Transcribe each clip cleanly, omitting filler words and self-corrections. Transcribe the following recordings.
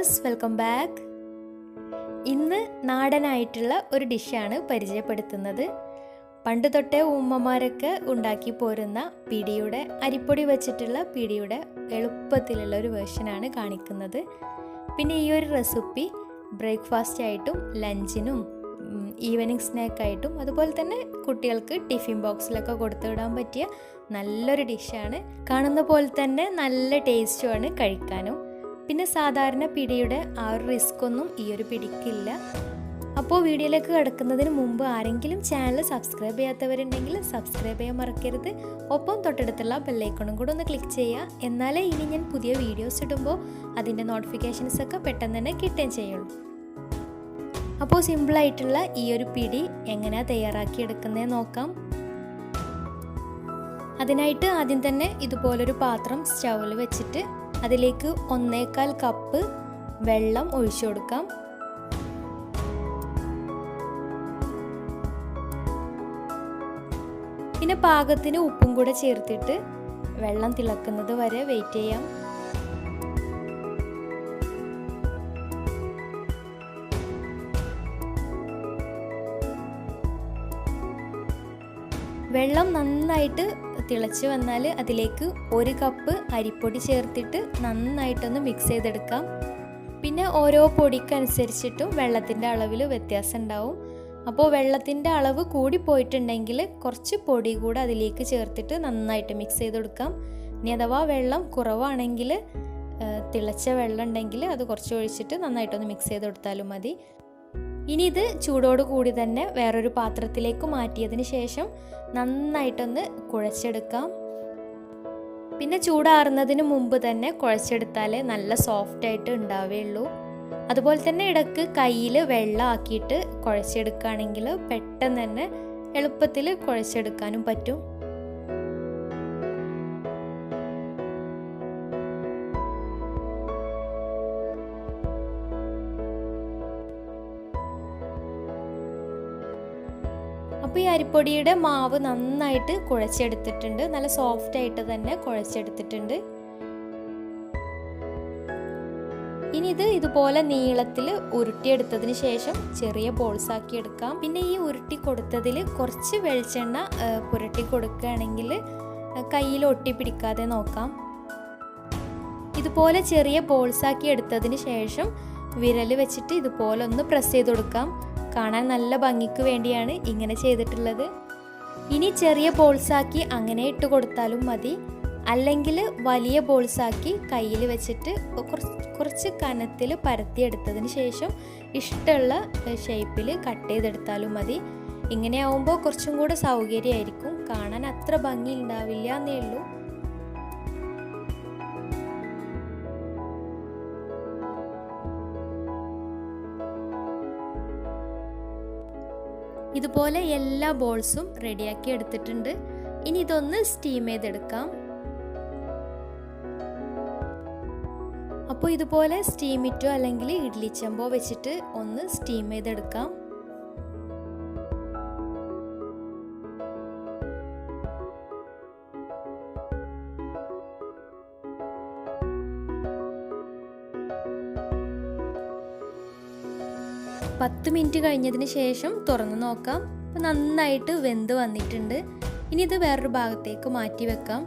Viewers, welcome back. ഇന്ന് നാടനായിട്ടുള്ള ഒരു ഡിഷാണ് പരിചയപ്പെടുത്തുന്നത്. പണ്ട് തൊട്ടേ ഉമ്മമാരൊക്കെ ഉണ്ടാക്കി പോരുന്ന പിടിയുടെ അരിപ്പൊടി വെച്ചിട്ടുള്ള പിടിയുടെ എളുപ്പത്തിലുള്ള ഒരു വേർഷനാണ് കാണിക്കുന്നത്. പിന്നെ ഈ ഒരു റെസിപ്പി ബ്രേക്ക്ഫാസ്റ്റ് ആയിട്ടും ലഞ്ചിനും ഈവനിങ് സ്നാക്കായിട്ടും അതുപോലെ തന്നെ കുട്ടികൾക്ക് ടിഫിൻ ബോക്സിലൊക്കെ കൊടുത്തു വിടാൻ പറ്റിയ നല്ലൊരു ഡിഷാണ്. കാണുന്ന പോലെ തന്നെ നല്ല ടേസ്റ്റുമാണ് കഴിക്കാനും. പിന്നെ സാധാരണ പിടിയുടെ ആ ഒരു റിസ്ക് ഒന്നും ഈ ഒരു പിടിക്കില്ല. അപ്പോൾ വീഡിയോയിലേക്ക് കിടക്കുന്നതിന് മുമ്പ് ആരെങ്കിലും ചാനൽ സബ്സ്ക്രൈബ് ചെയ്യാത്തവരുണ്ടെങ്കിൽ സബ്സ്ക്രൈബ് ചെയ്യാൻ മറക്കരുത്. ഒപ്പം തൊട്ടടുത്തുള്ള ബെല്ലൈക്കണും കൂടെ ഒന്ന് ക്ലിക്ക് ചെയ്യുക. എന്നാലേ ഇനി ഞാൻ പുതിയ വീഡിയോസ് ഇടുമ്പോൾ അതിൻ്റെ നോട്ടിഫിക്കേഷൻസ് ഒക്കെ പെട്ടെന്ന് തന്നെ കിട്ടുകയും ചെയ്യുള്ളൂ. അപ്പോൾ സിമ്പിളായിട്ടുള്ള ഈ ഒരു പിടി എങ്ങനെയാണ് തയ്യാറാക്കിയെടുക്കുന്നതെന്ന് നോക്കാം. അതിനായിട്ട് ആദ്യം തന്നെ ഇതുപോലൊരു പാത്രം സ്റ്റൗവിൽ വെച്ചിട്ട് അതിലേക്ക് 1.25 കപ്പ് വെള്ളം ഒഴിച്ചു കൊടുക്കാം. പിന്നെ പാകത്തിന് ഉപ്പും കൂടെ ചേർത്തിട്ട് വെള്ളം തിളക്കുന്നത് വരെ വെയിറ്റ് ചെയ്യാം. വെള്ളം നന്നായിട്ട് തിളച്ച് വന്നാൽ അതിലേക്ക് 1 കപ്പ് അരിപ്പൊടി ചേർത്തിട്ട് നന്നായിട്ടൊന്ന് മിക്സ് ചെയ്തെടുക്കാം. പിന്നെ ഓരോ പൊടിക്കനുസരിച്ചിട്ടും വെള്ളത്തിൻ്റെ അളവിൽ വ്യത്യാസം ഉണ്ടാവും. അപ്പോൾ വെള്ളത്തിൻ്റെ അളവ് കൂടി പോയിട്ടുണ്ടെങ്കിൽ കുറച്ച് പൊടി കൂടെ അതിലേക്ക് ചേർത്തിട്ട് നന്നായിട്ട് മിക്സ് ചെയ്തെടുക്കാം. ഇനി അഥവാ വെള്ളം കുറവാണെങ്കിൽ തിളച്ച വെള്ളം ഉണ്ടെങ്കിൽ അത് കുറച്ച് ഒഴിച്ചിട്ട് നന്നായിട്ടൊന്ന് മിക്സ് ചെയ്തെടുത്താലും മതി. ഇനി ഇത് ചൂടോട് കൂടി തന്നെ വേറൊരു പാത്രത്തിലേക്ക് മാറ്റിയതിന് ശേഷം നന്നായിട്ടൊന്ന് കുഴച്ചെടുക്കാം. പിന്നെ ചൂടാറുന്നതിന് മുമ്പ് തന്നെ കുഴച്ചെടുത്താലേ നല്ല സോഫ്റ്റായിട്ട് ഉണ്ടാവുകയുള്ളൂ. അതുപോലെ തന്നെ ഇടയ്ക്ക് കയ്യിൽ വെള്ളം ആക്കിയിട്ട് കുഴച്ചെടുക്കുകയാണെങ്കിൽ പെട്ടെന്ന് തന്നെ എളുപ്പത്തിൽ കുഴച്ചെടുക്കാനും പറ്റും. അപ്പോൾ ഈ അരിപ്പൊടിയുടെ മാവ് നന്നായിട്ട് കുഴച്ചെടുത്തിട്ടുണ്ട്. നല്ല സോഫ്റ്റ് ആയിട്ട് തന്നെ കുഴച്ചെടുത്തിട്ടുണ്ട്. ഇനി ഇത് ഇതുപോലെ നീളത്തിൽ ഉരുട്ടിയെടുത്തതിന് ശേഷം ചെറിയ ബോൾസ് ആക്കി എടുക്കാം. പിന്നെ ഈ ഉരുട്ടി കൊടുത്തതിൽ കുറച്ച് വെളിച്ചെണ്ണ പുരട്ടി കൊടുക്കുകയാണെങ്കിൽ കയ്യിൽ ഒട്ടിപ്പിടിക്കാതെ നോക്കാം. ഇതുപോലെ ചെറിയ ബോൾസ് ആക്കി എടുത്തതിന് ശേഷം വിരൽ വെച്ചിട്ട് ഇതുപോലെ ഒന്ന് പ്രസ് ചെയ്ത് കൊടുക്കാം. കാണാൻ നല്ല ഭംഗിക്ക് വേണ്ടിയാണ് ഇങ്ങനെ ചെയ്തിട്ടുള്ളത്. ഇനി ചെറിയ ബോൾസാക്കി അങ്ങനെ ഇട്ട് കൊടുത്താലും മതി. അല്ലെങ്കിൽ വലിയ ബോൾസാക്കി കയ്യിൽ വെച്ചിട്ട് കുറച്ച് കനത്തിൽ പരത്തിയെടുത്തതിന് ശേഷം ഇഷ്ടമുള്ള ഷേപ്പിൽ കട്ട് ചെയ്തെടുത്താലും മതി. ഇങ്ങനെ ആവുമ്പോൾ കുറച്ചും കൂടെ സൗകര്യമായിരിക്കും. കാണാൻ അത്ര ഭംഗി ഉണ്ടാവില്ല എന്നേ ഉള്ളൂ. ഇതുപോലെ എല്ലാ ബോൾസും റെഡിയാക്കി എടുത്തിട്ടുണ്ട്. ഇനി ഇതൊന്ന് സ്റ്റീം ചെയ്തെടുക്കാം. അപ്പോൾ ഇതുപോലെ സ്റ്റീമിറ്റോ അല്ലെങ്കിൽ ഇഡ്ലി ചെമ്പോ വെച്ചിട്ട് ഒന്ന് സ്റ്റീം ചെയ്തെടുക്കാം. പത്ത് മിനിറ്റ് കഴിഞ്ഞതിന് ശേഷം തുറന്ന് നോക്കാം. അപ്പോൾ നന്നായിട്ട് വെന്ത് വന്നിട്ടുണ്ട്. ഇനി ഇത് വേറൊരു ഭാഗത്തേക്ക് മാറ്റി വെക്കാം.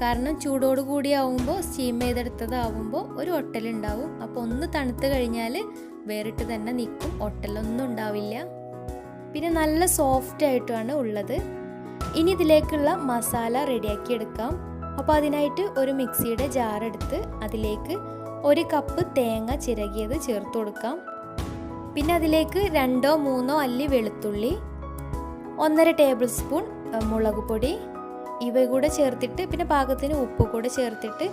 കാരണം ചൂടോട് കൂടി ആവുമ്പോൾ സ്റ്റീം ചെയ്തെടുത്തതാവുമ്പോൾ ഒരു ഒട്ടലുണ്ടാവും. അപ്പോൾ ഒന്ന് തണുത്ത് കഴിഞ്ഞാൽ വേറിട്ട് തന്നെ നിൽക്കും, ഒട്ടലൊന്നും ഉണ്ടാവില്ല. പിന്നെ നല്ല സോഫ്റ്റ് ആയിട്ടാണ് ഉള്ളത്. ഇനി ഇതിലേക്കുള്ള മസാല റെഡിയാക്കി എടുക്കാം. അപ്പോൾ അതിനായിട്ട് ഒരു മിക്സിയുടെ ജാർ എടുത്ത് അതിലേക്ക് 1 കപ്പ് തേങ്ങ ചിരകിയത് ചേർത്ത് കൊടുക്കാം. പിന്നെ അതിലേക്ക് 2-3 അല്ലി വെളുത്തുള്ളി, 1.5 ടേബിൾ സ്പൂൺ മുളക് പൊടി ഇവ കൂടെ ചേർത്തിട്ട് പിന്നെ പാകത്തിന് ഉപ്പ് കൂടെ ചേർത്തിട്ട്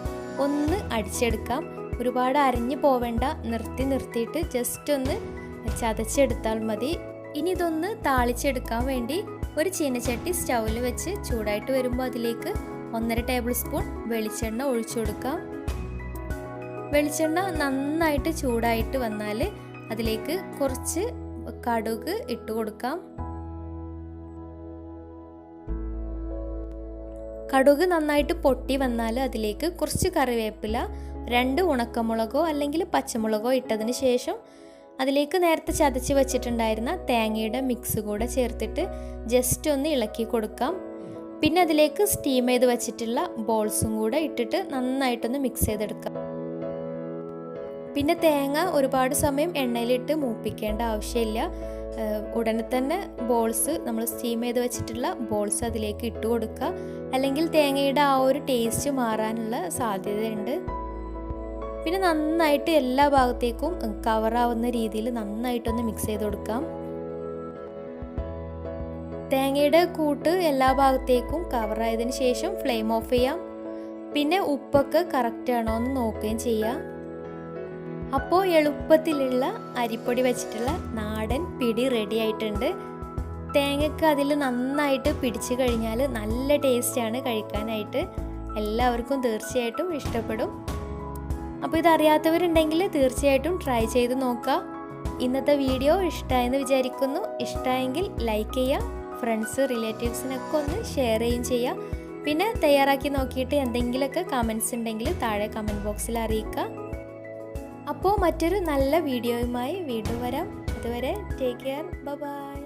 ഒന്ന് അടിച്ചെടുക്കാം. ഒരുപാട് അരഞ്ഞു പോവേണ്ട, നിർത്തിയിട്ട് ജസ്റ്റ് ഒന്ന് ചതച്ചെടുത്താൽ മതി. ഇനി ഇതൊന്ന് താളിച്ചെടുക്കാൻ വേണ്ടി ഒരു ചീനച്ചട്ടി സ്റ്റൗവിൽ വെച്ച് ചൂടായിട്ട് വരുമ്പോൾ അതിലേക്ക് 1.5 ടേബിൾ സ്പൂൺ വെളിച്ചെണ്ണ ഒഴിച്ചു കൊടുക്കാം. വെളിച്ചെണ്ണ നന്നായിട്ട് ചൂടായിട്ട് വന്നാൽ അതിലേക്ക് കുറച്ച് കടുക് ഇട്ട് കൊടുക്കാം. കടുക് നന്നായിട്ട് പൊട്ടി വന്നാൽ അതിലേക്ക് കുറച്ച് കറിവേപ്പില, 2 ഉണക്കമുളകോ അല്ലെങ്കിൽ പച്ചമുളകോ ഇട്ടതിന് ശേഷം അതിലേക്ക് നേരത്തെ ചതച്ച് വെച്ചിട്ടുണ്ടായിരുന്ന തേങ്ങയുടെ മിക്സ് കൂടെ ചേർത്തിട്ട് ജസ്റ്റ് ഒന്ന് ഇളക്കി കൊടുക്കാം. പിന്നെ അതിലേക്ക് സ്റ്റീം ചെയ്ത് വെച്ചിട്ടുള്ള ബോൾസും കൂടെ ഇട്ടിട്ട് നന്നായിട്ടൊന്ന് മിക്സ് ചെയ്തെടുക്കാം. പിന്നെ തേങ്ങ ഒരുപാട് സമയം എണ്ണയിലിട്ട് മൂപ്പിക്കേണ്ട ആവശ്യമില്ല. ഉടനെ തന്നെ ബോൾസ് നമ്മൾ സ്റ്റീം ചെയ്ത് വെച്ചിട്ടുള്ള ബോൾസ് അതിലേക്ക് ഇട്ട് കൊടുക്കുക. അല്ലെങ്കിൽ തേങ്ങയുടെ ആ ഒരു ടേസ്റ്റ് മാറാനുള്ള സാധ്യതയുണ്ട്. പിന്നെ നന്നായിട്ട് എല്ലാ ഭാഗത്തേക്കും കവറാവുന്ന രീതിയിൽ നന്നായിട്ടൊന്ന് മിക്സ് ചെയ്ത് കൊടുക്കാം. തേങ്ങയുടെ കൂട്ട് എല്ലാ ഭാഗത്തേക്കും കവറായതിനു ശേഷം ഫ്ലെയിം ഓഫ് ചെയ്യാം. പിന്നെ ഉപ്പൊക്കെ കറക്റ്റ് ആണോ എന്ന് നോക്കുകയും ചെയ്യാം. അപ്പോൾ എളുപ്പത്തിലുള്ള അരിപ്പൊടി വെച്ചിട്ടുള്ള നാടൻ പിടി റെഡി ആയിട്ടുണ്ട്. തേങ്ങയ്ക്ക് അതിൽ നന്നായിട്ട് പിടിച്ചു കഴിഞ്ഞാൽ നല്ല ടേസ്റ്റാണ് കഴിക്കാനായിട്ട്. എല്ലാവർക്കും തീർച്ചയായിട്ടും ഇഷ്ടപ്പെടും. അപ്പോൾ ഇതറിയാത്തവരുണ്ടെങ്കിൽ തീർച്ചയായിട്ടും ട്രൈ ചെയ്ത് നോക്കുക. ഇന്നത്തെ വീഡിയോ ഇഷ്ടമായെന്ന് വിചാരിക്കുന്നു. ഇഷ്ടമായെങ്കിൽ ലൈക്ക് ചെയ്യുക, ഫ്രണ്ട്സ് റിലേറ്റീവ്സിനൊക്കെ ഒന്ന് ഷെയർ ചെയ്യുകയും ചെയ്യുക. പിന്നെ തയ്യാറാക്കി നോക്കിയിട്ട് എന്തെങ്കിലുമൊക്കെ കമൻസ് ഉണ്ടെങ്കിൽ താഴെ കമൻറ്റ് ബോക്സിൽ അറിയിക്കുക. അപ്പോൾ മറ്റൊരു നല്ല വീഡിയോയുമായി വീണ്ടും വരാം. അതുവരെ ടേക്ക് കെയർ, ബൈ.